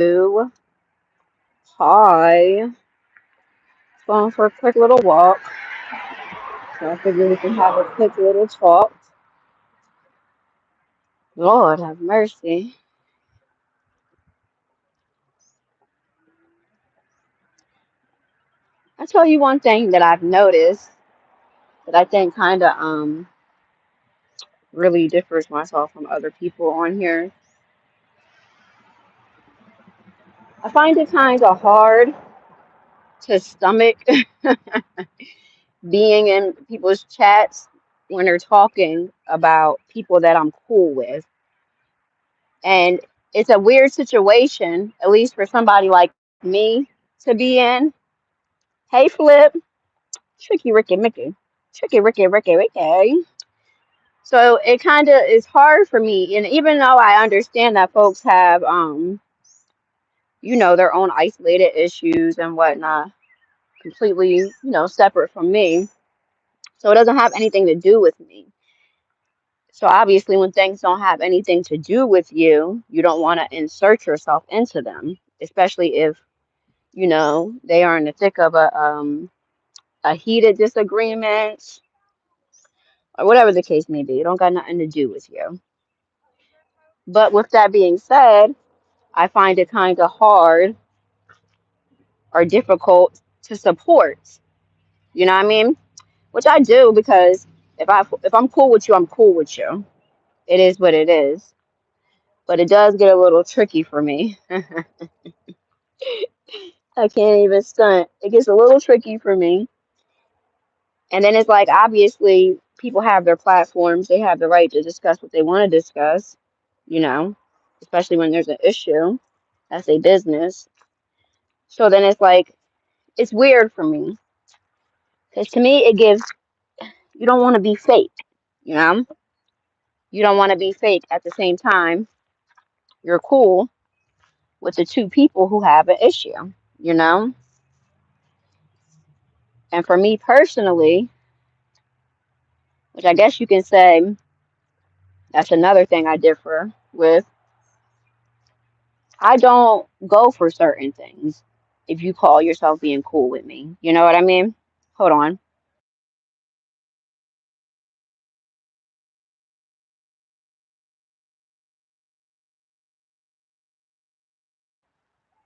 Ooh, hi. Going for a quick little walk. So I figured we can have a quick little talk. Lord have mercy. I tell you one thing that I've noticed that I think kind of really differs myself from other people on here. I find it kind of hard to stomach being in people's chats when they're talking about people that I'm cool with. And it's a weird situation, at least for somebody like me to be in. Hey, Flip. Tricky Ricky Mickey. Tricky Ricky Ricky Ricky. So it kind of is hard for me. And even though I understand that folks have, their own isolated issues and whatnot, completely, separate from me. So it doesn't have anything to do with me. So obviously, when things don't have anything to do with you, you don't want to insert yourself into them, especially if, they are in the thick of a heated disagreement or whatever the case may be. It don't got nothing to do with you. But with that being said, I find it kind of hard or difficult to support. You know what I mean? Which I do because if I'm cool with you, I'm cool with you. It is what it is. But it does get a little tricky for me. I can't even stunt. It gets a little tricky for me. And then it's like obviously people have their platforms. They have the right to discuss what they want to discuss, you know, especially when there's an issue. That's a business. So then it's like it's weird for me because to me it gives you don't want to be fake, you know? You don't want to be fake at the same time. You're cool with the two people who have an issue, you know? And for me personally, which I guess you can say that's another thing I differ with, I don't go for certain things if you call yourself being cool with me. You know what I mean? Hold on.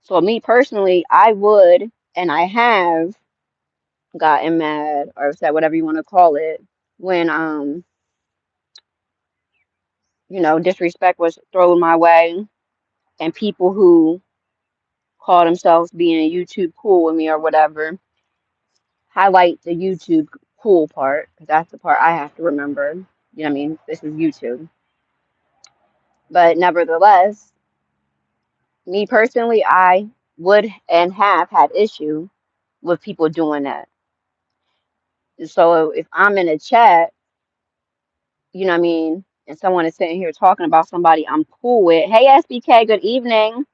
So me personally, I would and I have gotten mad or said whatever you want to call it when disrespect was thrown my way and people who call themselves being YouTube cool with me or whatever highlight the YouTube cool part because that's the part I have to remember. You know what I mean? This is YouTube. But nevertheless, me personally, I would and have had issue with people doing that. So if I'm in a chat, you know what I mean, and someone is sitting here talking about somebody I'm cool with, hey SBK, good evening.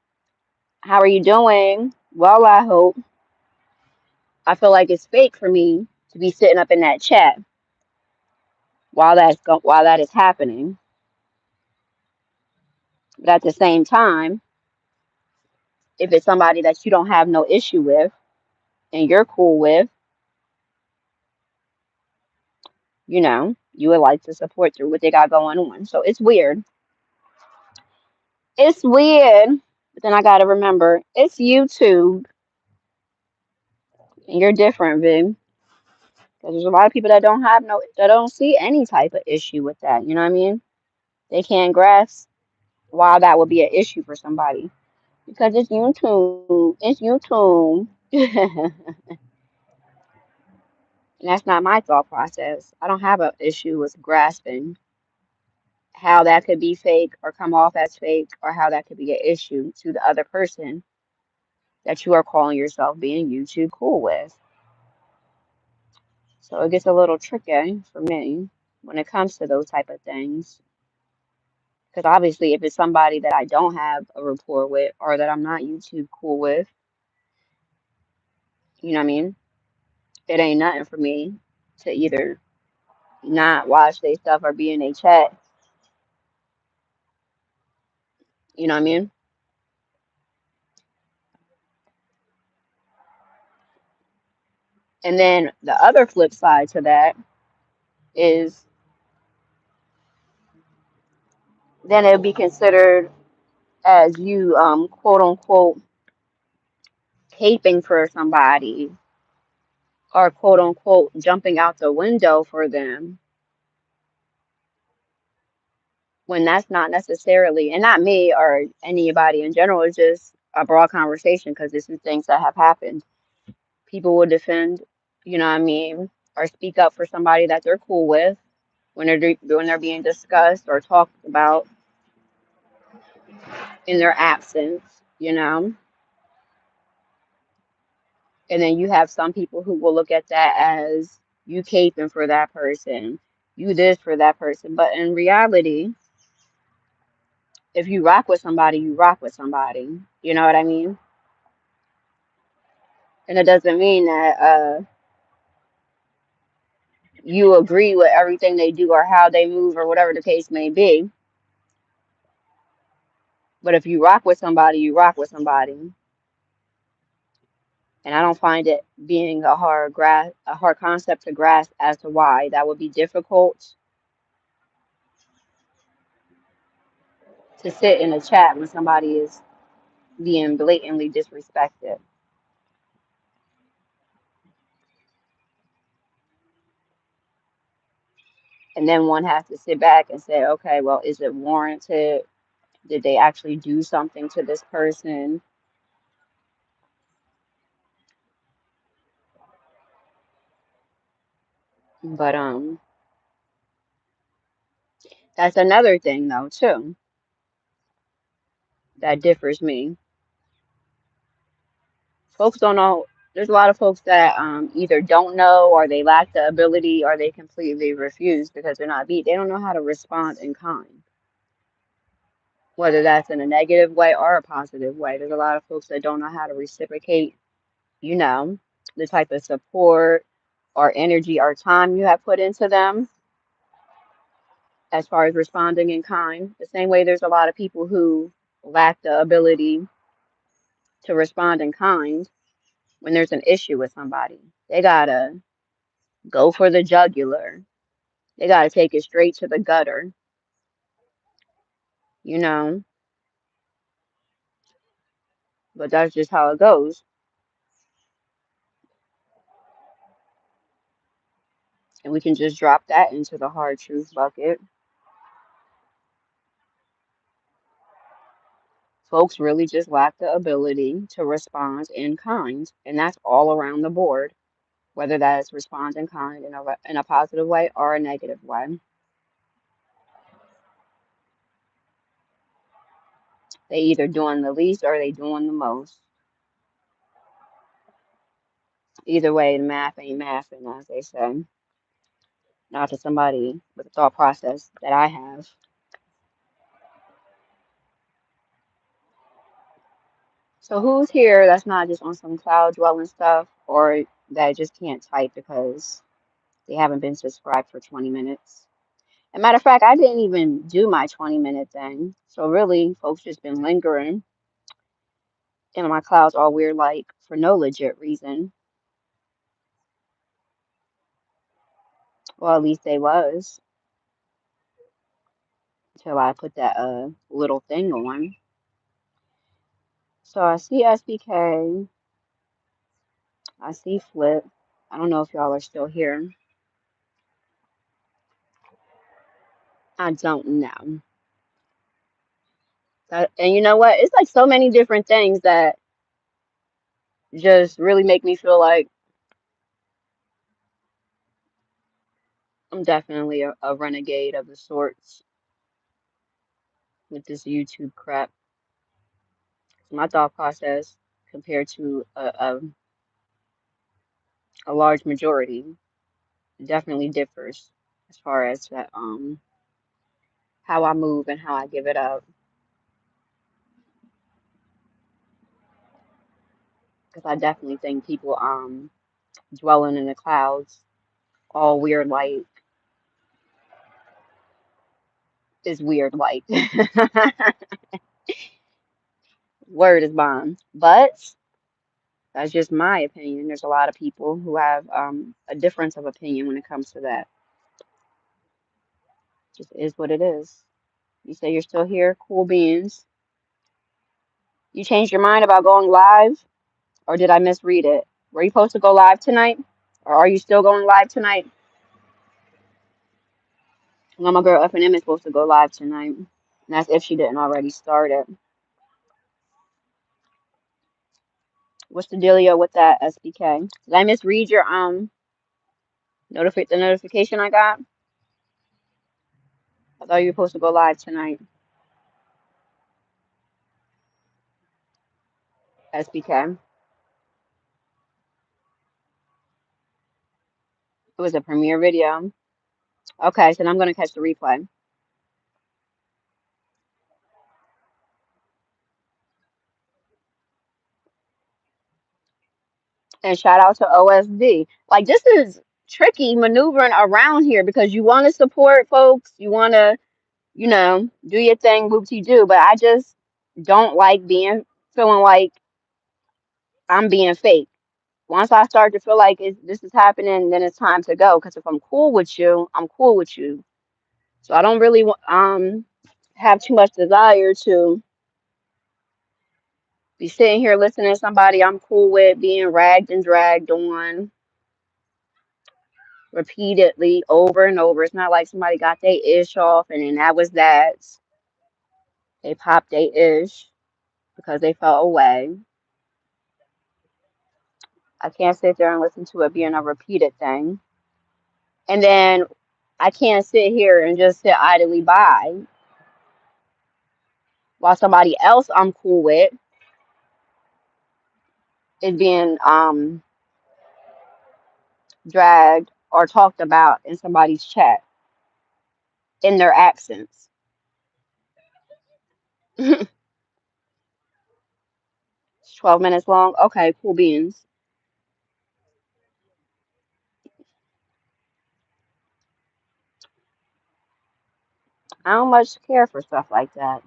How are you doing? Well, I hope. I feel like it's fake for me to be sitting up in that chat while that is happening. But at the same time, if it's somebody that you don't have no issue with and you're cool with, you would like to support through what they got going on. So it's weird. It's weird. But then I gotta remember, it's YouTube and you're different, babe. Because there's a lot of people that don't see any type of issue with that. You know what I mean? They can't grasp why that would be an issue for somebody. Because it's YouTube. It's YouTube. And that's not my thought process. I don't have an issue with grasping how that could be fake or come off as fake or how that could be an issue to the other person that you are calling yourself being YouTube cool with. So it gets a little tricky for me when it comes to those type of things. Because obviously, if it's somebody that I don't have a rapport with or that I'm not YouTube cool with, you know what I mean? It ain't nothing for me to either not watch their stuff or be in a chat. You know what I mean? And then the other flip side to that is then it would be considered as you quote unquote caping for somebody or quote unquote jumping out the window for them when that's not necessarily, and not me or anybody in general, it's just a broad conversation because this is things that have happened. People will defend, you know what I mean, or speak up for somebody that they're cool with when they're being discussed or talked about in their absence, you know. And then you have some people who will look at that as you caping for that person, you this for that person. But in reality, if you rock with somebody, you rock with somebody. You know what I mean? And it doesn't mean that you agree with everything they do or how they move or whatever the case may be. But if you rock with somebody, you rock with somebody. And I don't find it being a hard concept to grasp as to why that would be difficult to sit in a chat when somebody is being blatantly disrespected. And then one has to sit back and say, okay, well, is it warranted? Did they actually do something to this person? But that's another thing though too that differs me. Folks don't know. There's a lot of folks that either don't know or they lack the ability or they completely refuse because they're not beat. They don't know how to respond in kind, whether that's in a negative way or a positive way. There's a lot of folks that don't know how to reciprocate, you know, the type of support or energy or time you have put into them as far as responding in kind. The same way there's a lot of people who lack the ability to respond in kind when there's an issue with somebody. They gotta go for the jugular. They gotta take it straight to the gutter, you know. But that's just how it goes. And we can just drop that into the hard truth bucket. Folks really just lack the ability to respond in kind, and that's all around the board, whether that is respond in kind in a positive way or a negative way. They either doing the least or they doing the most. Either way, the math ain't mathing, as they say. Not to somebody with a thought process that I have. So who's here that's not just on some cloud dwelling stuff or that just can't type because they haven't been subscribed for 20 minutes? As a matter of fact, I didn't even do my 20-minute thing. So really, folks just been lingering in my clouds all weird like for no legit reason. Well, at least they was until I put that little thing on. So I see SBK, I see Flip. I don't know if y'all are still here. I don't know. And you know what? It's like so many different things that just really make me feel like I'm definitely a renegade of the sorts with this YouTube crap. My thought process compared to a large majority definitely differs as far as that, how I move and how I give it up. Because I definitely think people dwelling in the clouds, all weird like is weird like. Word is bond. But That's just my opinion. There's a lot of people who have a difference of opinion when it comes to that. Just is what it is. You say you're still here, cool beans. You changed your mind about going live, or did I misread it? Were you supposed to go live tonight, or are you still going live tonight? Well, my girl F&M is supposed to go live tonight, and that's if she didn't already start it. What's the dealio with that, SBK? Did I misread your the notification I got? I thought you were supposed to go live tonight, SBK. It was a premiere video. Okay, so then I'm gonna catch the replay. And shout out to OSD. Like, this is tricky maneuvering around here because you want to support folks, you want to, do your thing, whoopty do. But I just don't like feeling like I'm being fake. Once I start to feel like this is happening, then it's time to go. Because if I'm cool with you, I'm cool with you. So I don't really have too much desire to be sitting here listening to somebody I'm cool with being ragged and dragged on repeatedly over and over. It's not like somebody got their ish off and then that was that. They popped their ish because they felt away. I can't sit there and listen to it being a repeated thing. And then I can't sit here and just sit idly by while somebody else I'm cool with is being dragged or talked about in somebody's chat in their absence. 12 minutes long. Okay, cool beans. I don't much care for stuff like that.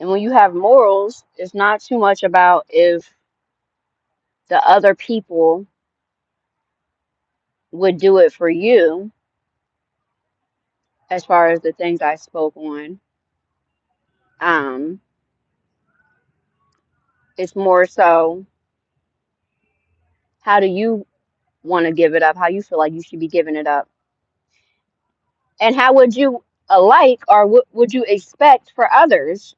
And when you have morals, it's not too much about if the other people would do it for you, as far as the things I spoke on. Um, it's more so, how do you want to give it up? How you feel like you should be giving it up? And how would you like, or would you expect for others,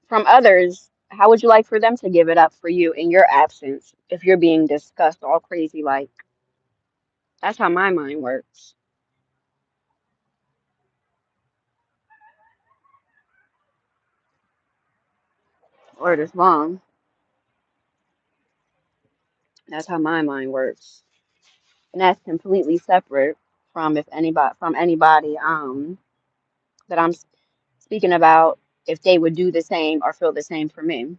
from others, how would you like for them to give it up for you in your absence if you're being discussed all crazy like? That's how my mind works. Or this long. That's how my mind works. And that's completely separate from if anybody from anybody that I'm speaking about, if they would do the same or feel the same for me.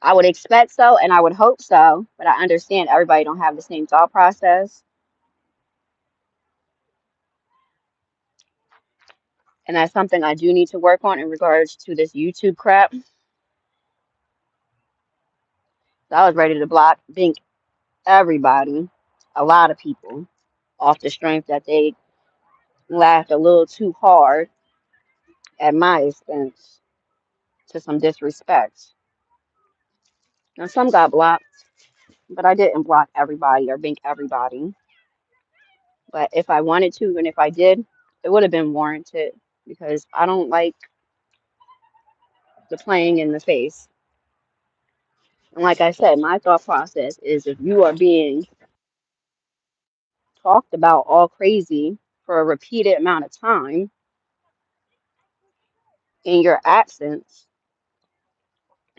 I would expect so and I would hope so, but I understand everybody don't have the same thought process. And that's something I do need to work on in regards to this YouTube crap. So I was ready to blink everybody, a lot of people, off the strength that they laughed a little too hard at my expense to some disrespect. Now some got blocked, but I didn't block everybody or blink everybody. But if I wanted to, and if I did, it would have been warranted because I don't like the playing in the face. And like I said, my thought process is if you are being talked about all crazy for a repeated amount of time in your absence,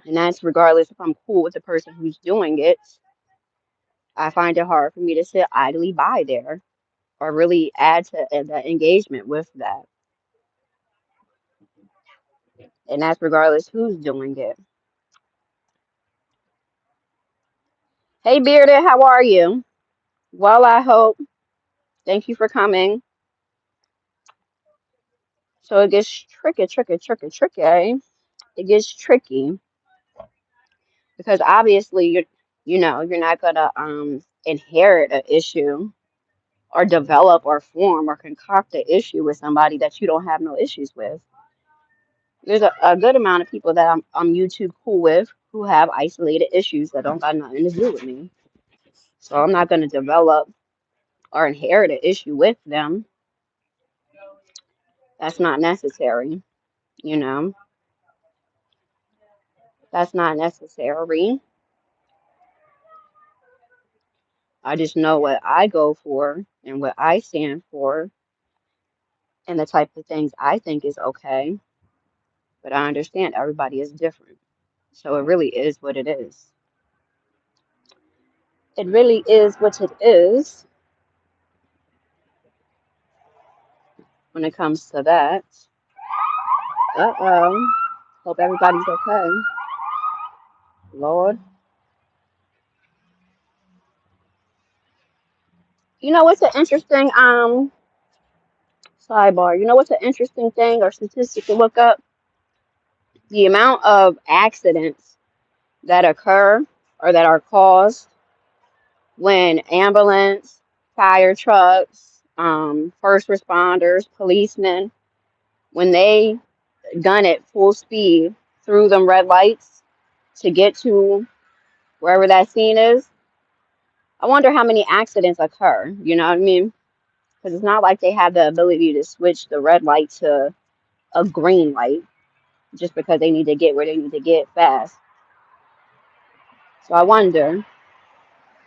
and that's regardless if I'm cool with the person who's doing it, I find it hard for me to sit idly by there or really add to the engagement with that. And that's regardless who's doing it. Hey, Bearded, how are you? Well, I hope. Thank you for coming. So it gets tricky, tricky, tricky, tricky. it gets tricky because obviously you're not gonna inherit an issue or develop or form or concoct an issue with somebody that you don't have no issues with. There's a good amount of people that I'm YouTube cool with who have isolated issues that don't got nothing to do with me. So I'm not gonna develop or inherit an issue with them. That's not necessary, you know. That's not necessary. I just know what I go for and what I stand for and the type of things I think is okay. But I understand everybody is different. So it really is what it is. It really is what it is when it comes to that. Uh-oh. Hope everybody's okay. Lord. You know what's an interesting sidebar? You know what's an interesting thing or statistic to look up? The amount of accidents that occur or that are caused when ambulance, fire trucks, first responders, policemen, when they gun it full speed through them red lights to get to wherever that scene is, I wonder how many accidents occur. You know what I mean? Because it's not like they have the ability to switch the red light to a green light just because they need to get where they need to get fast. So I wonder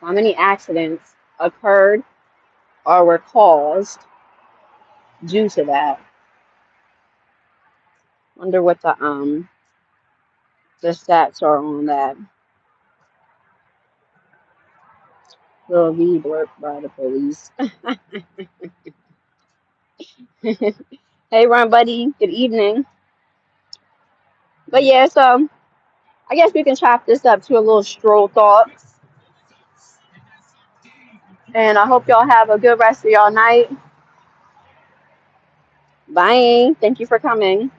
how many accidents occurred or were caused due to that. Wonder what the stats are on that. Will be worked by the police. Hey, Run Buddy. Good evening. But yeah, so I guess we can chop this up to a little stroll thoughts. And I hope y'all have a good rest of y'all night. Bye. Thank you for coming.